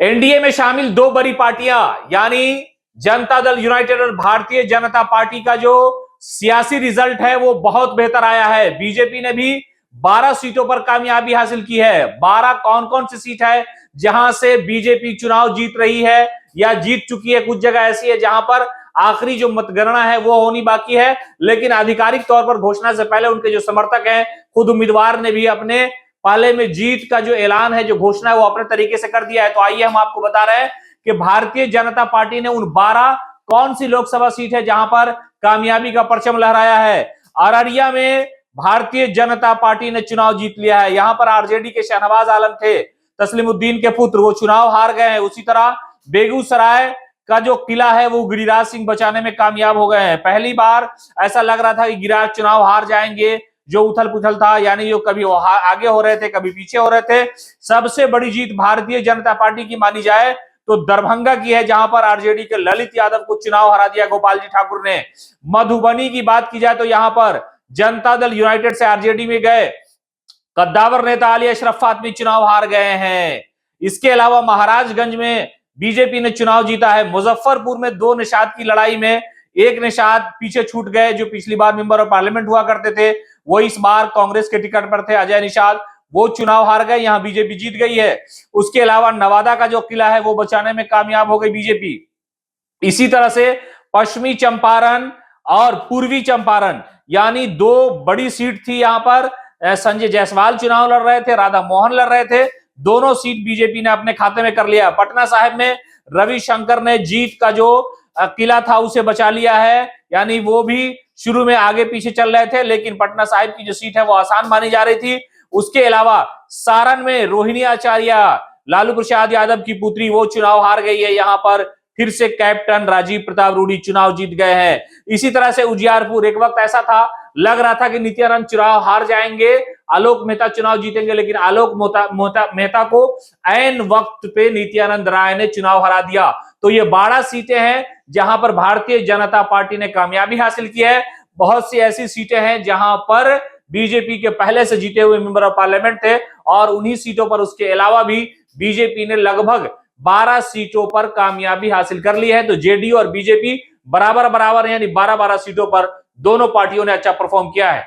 NDA में शामिल दो बड़ी पार्टियां यानी जनता दल यूनाइटेड और भारतीय जनता पार्टी का जो सियासी रिजल्ट है वो बहुत बेहतर आया है। बीजेपी ने भी 12 सीटों पर कामयाबी हासिल की है। 12 कौन कौन सी सीट है जहां से बीजेपी चुनाव जीत रही है या जीत चुकी है? कुछ जगह ऐसी है जहां पर आखिरी जो मतगणना है वो होनी बाकी है, लेकिन आधिकारिक तौर पर घोषणा से पहले उनके जो समर्थक हैं, खुद उम्मीदवार ने भी अपने पाले में जीत का जो ऐलान है, जो घोषणा है, वो अपने तरीके से कर दिया है। तो आइए हम आपको बता रहे हैं कि भारतीय जनता पार्टी ने उन 12 कौन सी लोकसभा सीट है जहां पर कामयाबी का परचम लहराया है। अररिया में भारतीय जनता पार्टी ने चुनाव जीत लिया है। यहां पर आरजेडी के शहनवाज आलम थे, तस्लीमुद्दीन के पुत्र, वो चुनाव हार गए हैं। उसी तरह बेगूसराय का जो किला है वो गिरिराज सिंह बचाने में कामयाब हो गए हैं। पहली बार ऐसा लग रहा था कि गिरिराज चुनाव हार जाएंगे, जो उथल पुथल था, यानी जो कभी आगे हो रहे थे कभी पीछे हो रहे थे। सबसे बड़ी जीत भारतीय जनता पार्टी की मानी जाए तो दरभंगा की है, जहां पर आरजेडी के ललित यादव को चुनाव हरा दिया गोपाल जी ठाकुर ने। मधुबनी की बात की जाए तो यहां पर जनता दल यूनाइटेड से आरजेडी में गए कद्दावर नेता अली अशरफ फातमी चुनाव हार गए हैं। इसके अलावा महाराजगंज में बीजेपी ने चुनाव जीता है। मुजफ्फरपुर में दो निषाद की लड़ाई में एक निषाद पीछे छूट गए, जो पिछली बार मेंबर ऑफ पार्लियामेंट हुआ करते थे, वो इस बार कांग्रेस के टिकट पर थे, अजय निषाद, वो चुनाव हार गए, यहां बीजेपी जीत गई है। उसके अलावा नवादा का जो किला है वो बचाने में कामयाब हो गई बीजेपी। इसी तरह से पश्चिमी चंपारण और पूर्वी चंपारण यानी दो बड़ी सीट थी। यहां पर संजय जायसवाल चुनाव लड़ रहे थे, राधा मोहन लड़ रहे थे, दोनों सीट बीजेपी ने अपने खाते में कर लिया। पटना साहिब में रविशंकर ने जीत का जो किला था उसे बचा लिया है, यानी वो भी शुरू में आगे पीछे चल रहे थे, लेकिन पटना साहिब की जो सीट है वो आसान मानी जा रही थी। उसके अलावा सारण में रोहिणी आचार्य, लालू प्रसाद यादव की पुत्री, वो चुनाव हार गई है। यहां पर फिर से कैप्टन राजीव प्रताप रूडी चुनाव जीत गए हैं। इसी तरह से उजियारपुर, एक वक्त ऐसा था, लग रहा था कि नित्यानंद चुनाव हार जाएंगे, आलोक मेहता चुनाव जीतेंगे, लेकिन आलोक मेहता को ऐन वक्त पे नित्यानंद राय ने चुनाव हरा दिया। तो ये 12 सीटें हैं जहां पर भारतीय जनता पार्टी ने कामयाबी हासिल की है। बहुत सी ऐसी सीटें हैं जहां पर बीजेपी के पहले से जीते हुए मेंबर ऑफ पार्लियामेंट थे, और उन्हीं सीटों पर उसके अलावा भी बीजेपी ने लगभग 12 सीटों पर कामयाबी हासिल कर ली है। तो जेडीयू और बीजेपी बराबर बराबर, यानी 12-12 सीटों पर दोनों पार्टियों ने अच्छा परफॉर्म किया है।